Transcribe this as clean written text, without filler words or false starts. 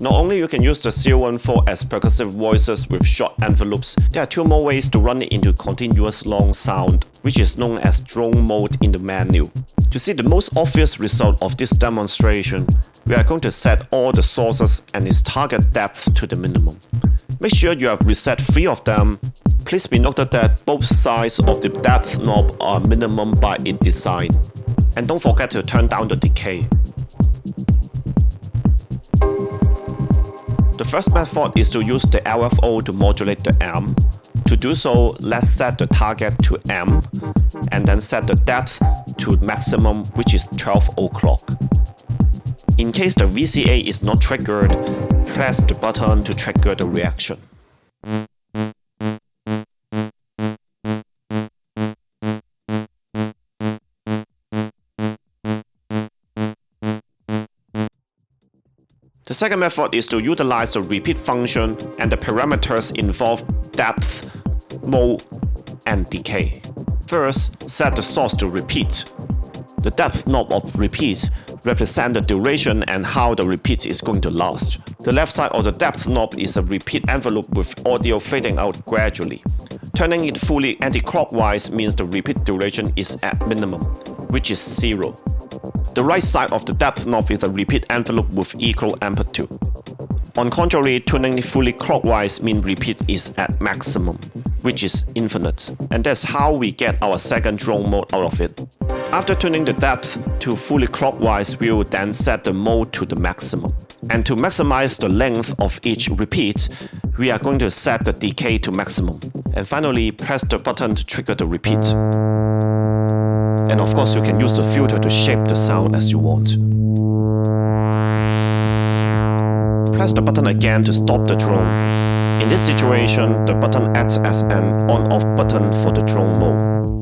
Not only you can use the 014 as percussive voices with short envelopes, there are two more ways to run it into continuous long sound, which is known as drone mode in the menu. To see the most obvious result of this demonstration, we are going to set all the sources and its target depth to the minimum. Make sure you have reset 3 of them. Please be noted that both sides of the depth knob are minimum by its design. And don't forget to turn down the decay. The first method is to use the LFO to modulate the amp. To do so, let's set the target to M and then set the depth to maximum, which is 12 o'clock. In case the VCA is not triggered, press the button to trigger the reaction. The second method is to utilize the repeat function, and the parameters involve depth, mode, and decay. First, set the source to repeat. The depth knob of repeat represents the duration and how the repeat is going to last. The left side of the depth knob is a repeat envelope with audio fading out gradually. Turning it fully anti-clockwise means the repeat duration is at minimum, which is 0. The right side of the depth knob is a repeat envelope with equal amplitude. On contrary, tuning it fully clockwise means repeat is at maximum, which is infinite. And that's how we get our second drone mode out of it. After tuning the depth to fully clockwise, we will then set the mode to the maximum. And to maximize the length of each repeat, we are going to set the decay to maximum. And finally, press the button to trigger the repeat. And of course, you can use the filter to shape the sound as you want. Press the button again to stop the drone. In this situation, the button acts as an on-off button for the drone mode.